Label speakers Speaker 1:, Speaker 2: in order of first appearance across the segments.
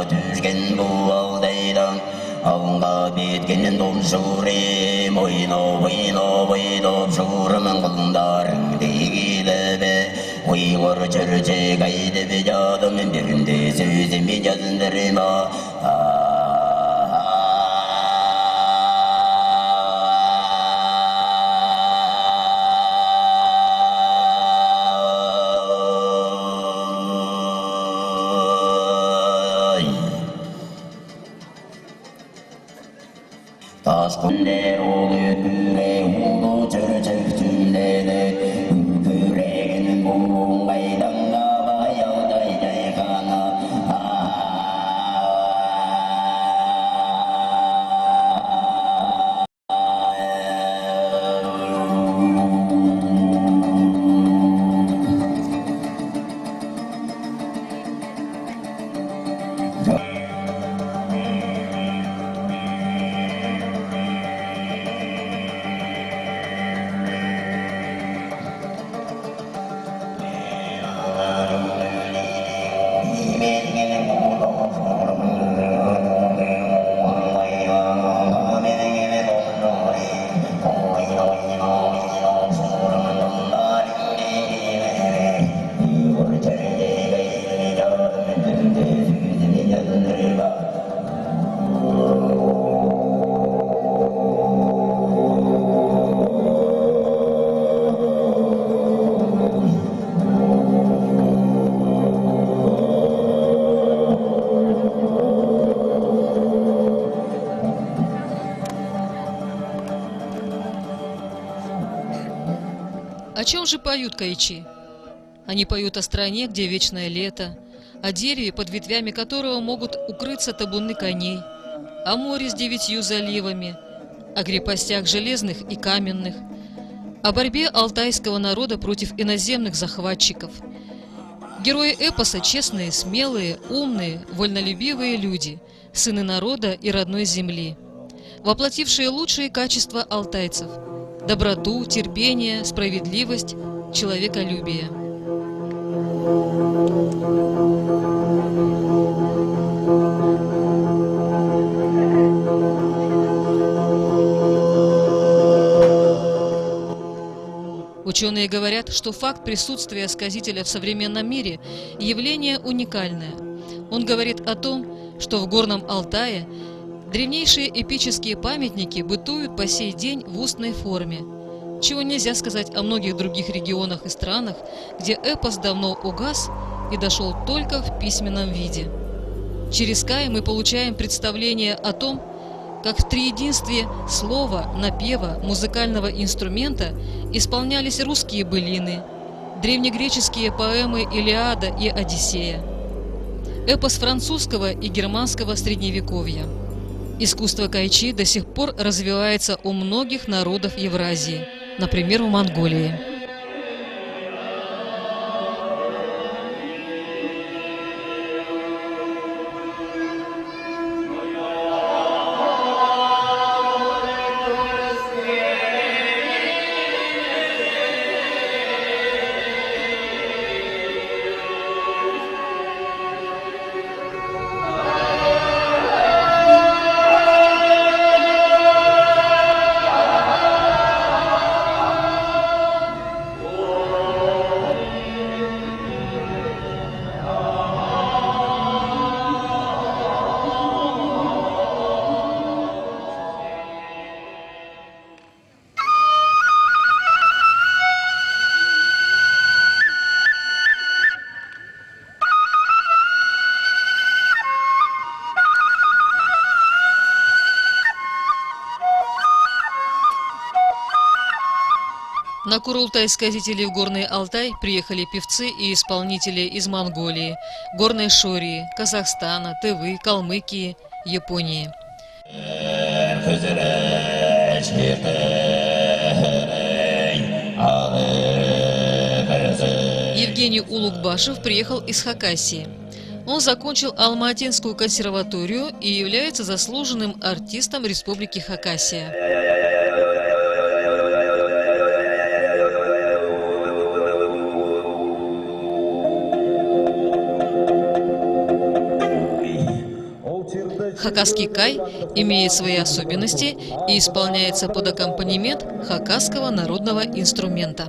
Speaker 1: düşken bu aldaydan Avunga betkenen dom şuri Moyno vino vino şurman kıldarın Degile be Uygur çörçe gayde be cadımın birinde Sözümü yazındırma Taskunde oğlüne ulu çörçek tümlene Küreğin bu maydanga bayağı daydayana
Speaker 2: О чем же поют кайчи? Они поют о стране, где вечное лето, о дереве, под ветвями которого могут укрыться табуны коней, о море с 9 заливами, о крепостях железных и каменных, о борьбе алтайского народа против иноземных захватчиков. Герои эпоса – честные, смелые, умные, вольнолюбивые люди, сыны народа и родной земли, воплотившие лучшие качества алтайцев – доброту, терпение, справедливость, человеколюбие. Ученые говорят, что факт присутствия сказителя в современном мире – явление уникальное. Он говорит о том, что в Горном Алтае древнейшие эпические памятники бытуют по сей день в устной форме, чего нельзя сказать о многих других регионах и странах, где эпос давно угас и дошел только в письменном виде. Через Кай мы получаем представление о том, как в триединстве слова, напева, музыкального инструмента исполнялись русские былины, древнегреческие поэмы «Илиада» и «Одиссея», эпос французского и германского средневековья. Искусство кайчи до сих пор развивается у многих народов Евразии, например, в Монголии. На Курултай сказителей в Горный Алтай приехали певцы и исполнители из Монголии, Горной Шории, Казахстана, Тывы, Калмыкии, Японии. Евгений Улугбашев приехал из Хакасии. Он закончил Алма-Атинскую консерваторию и является заслуженным артистом Республики Хакасия. Хакасский кай имеет свои особенности и исполняется под аккомпанемент хакасского народного инструмента.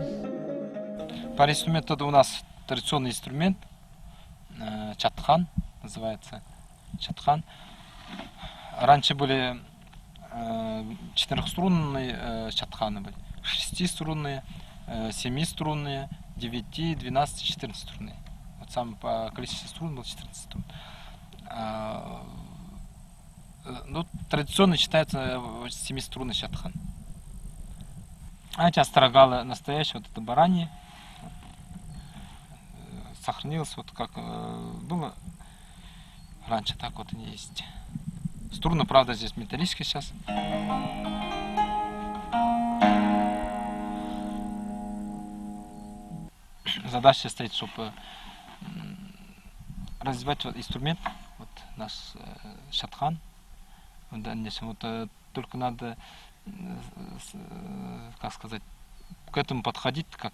Speaker 3: Пара инструмент это у нас традиционный инструмент, чатхан называется. Чатхан. Раньше были четырехструнные чатханы были, шестиструнные, семиструнные, 9, 12, 14 струнные. Вот самое по количеству струн было 14 струн. Ну, традиционно считается семиструнный чатхан. А эти острогалы настоящие, вот это бараньи, сохранилось вот как было раньше, так вот они есть. Струны, правда, здесь металлические сейчас. Задача стоит, чтобы развивать вот инструмент, вот наш чатхан. В дальнейшем вот только надо, как сказать, к этому подходить, как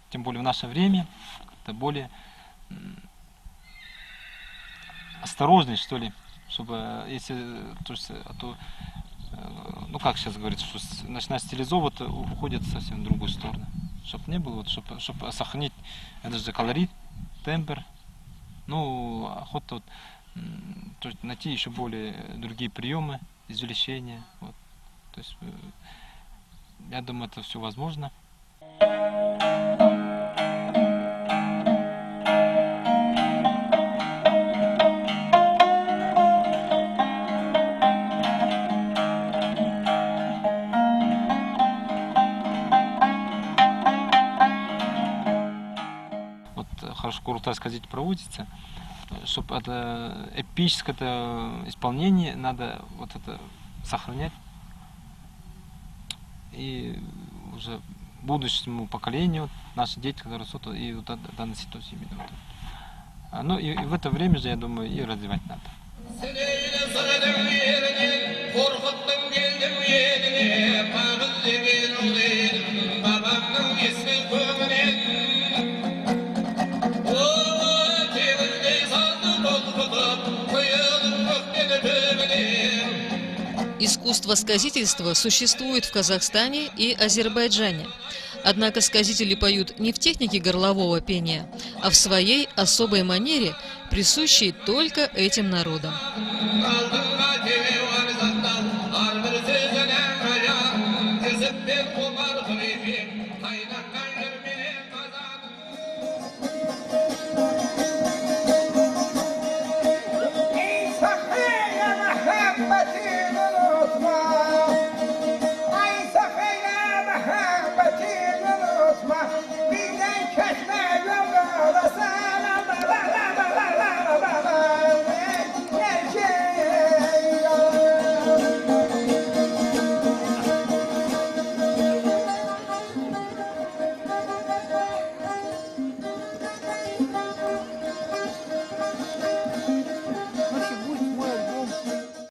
Speaker 3: тем более в наше время, это более осторожный, что ли, чтобы если ну как сейчас говорится, что начинать стилизовывать, уходит совсем в другую сторону, чтобы не было, вот, чтобы сохранить этот же колорит, тембр, ну охота вот, то есть найти еще более другие приемы извлечения, вот. То есть я думаю, это все возможно. Вот хорошо курултай сказать проводится, чтобы это эпическое исполнение надо вот это сохранять и уже будущему поколению, наши дети, которые растут, и вот доносить то именно вот. Ну и в это время же, я думаю, и развивать надо.
Speaker 2: Искусство сказительства существует в Казахстане и Азербайджане. Однако сказители поют не в технике горлового пения, а в своей особой манере, присущей только этим народам.